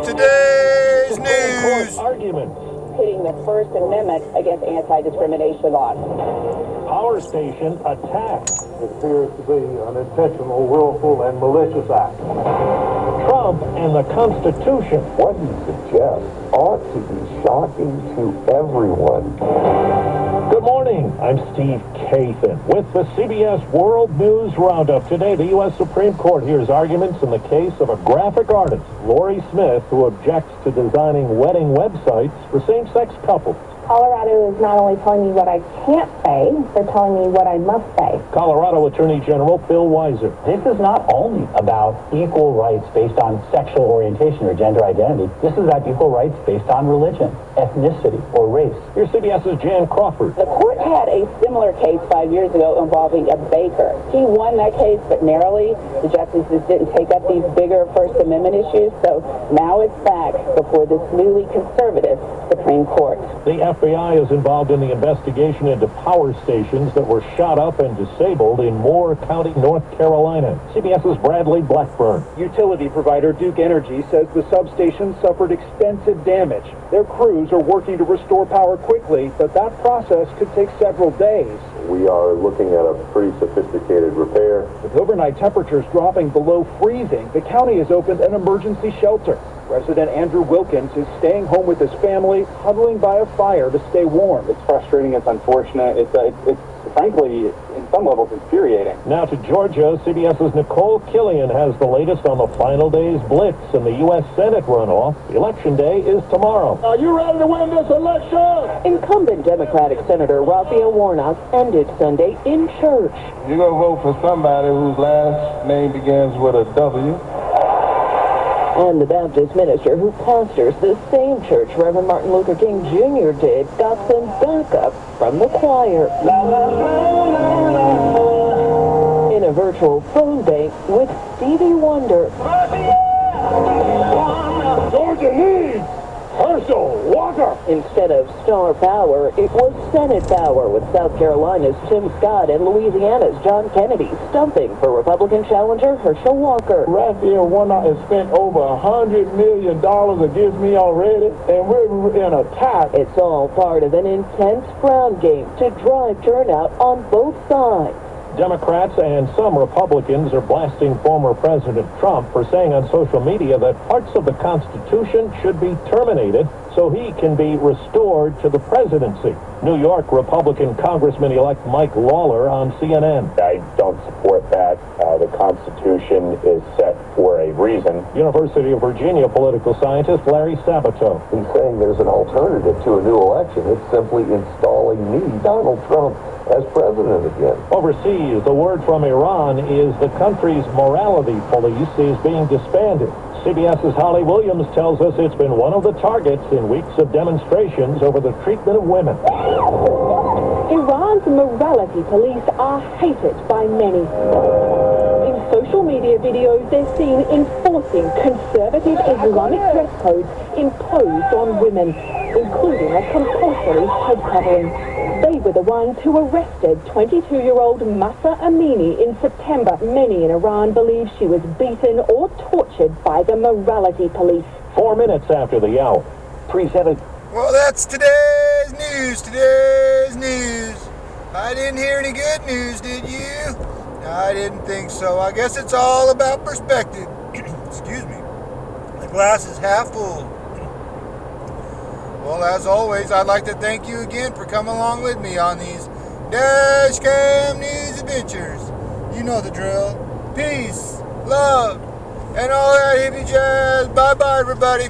today's news. Arguments pitting the First Amendment against anti-discrimination laws. Power station attacked. It appears to be an intentional, willful, and malicious act. Trump and the Constitution. What he suggests ought to be shocking to everyone. Good morning. I'm Steve Kathan with the CBS World News Roundup. Today, the U.S. Supreme Court hears arguments in the case of a graphic artist, Lori Smith, who objects to designing wedding websites for same-sex couples. Colorado is not only telling me what I can't say, they're telling me what I must say. Colorado Attorney General Bill Weiser. This is not only about equal rights based on sexual orientation or gender identity. This is about equal rights based on religion, ethnicity, or race. Here's CBS's Jan Crawford. The court had a similar case 5 years ago involving a baker. He won that case, but narrowly. The justices didn't take up these bigger First Amendment issues, so now it's back before this newly conservative Supreme Court. The FBI is involved in the investigation into power stations that were shot up and disabled in Moore County, North Carolina. CBS's Bradley Blackburn. Utility provider Duke Energy says the substation suffered extensive damage. Their crews are working to restore power quickly, but that process could take several days. We are looking at a pretty sophisticated repair. With overnight temperatures dropping below freezing, the county has opened an emergency shelter. Resident Andrew Wilkins is staying home with his family, huddling by a fire to stay warm. It's frustrating, it's unfortunate, it's frankly, in some levels, infuriating. Now to Georgia, CBS's Nicole Killian has the latest on the final day's blitz in the U.S. Senate runoff. Election day is tomorrow. Are you ready to win this election? Incumbent Democratic Senator Raphael Warnock ended Sunday in church. You're going to vote for somebody whose last name begins with a W. And the Baptist minister who pastors the same church Reverend Martin Luther King Jr. did got some backup from the choir. In a virtual phone bank with Stevie Wonder. Georgia needs Herschel Walker. Instead of star power, it was Senate power, with South Carolina's Tim Scott and Louisiana's John Kennedy stumping for Republican challenger Herschel Walker. Raphael Warnock has spent over $100 million against me already, and we're in attack. It's all part of an intense ground game to drive turnout on both sides. Democrats and some Republicans are blasting former President Trump for saying on social media that parts of the Constitution should be terminated so he can be restored to the presidency. New York Republican Congressman-elect Mike Lawler on CNN. I don't support that. The Constitution is set for a reason. University of Virginia political scientist Larry Sabato. He's saying there's an alternative to a new election. It's simply installing me, Donald Trump, as president again. Overseas, the word from Iran is the country's morality police is being disbanded. CBS's Holly Williams tells us it's been one of the targets in weeks of demonstrations over the treatment of women. Iran's morality police are hated by many. In social media videos, they're seen enforcing conservative Islamic dress codes imposed on women, including a compulsory head covering. They were the ones who arrested 22-year-old Mahsa Amini in September. Many in Iran believe she was beaten or tortured by the morality police. 4 minutes after the hour. 3-7. Well, that's today's news. Today's news. I didn't hear any good news, did you? I didn't think so. I guess it's all about perspective. Excuse me. The glass is half full. Well, as always, I'd like to thank you again for coming along with me on these Dashcam News adventures. You know the drill. Peace, love, and all that hippie jazz. Bye-bye, everybody.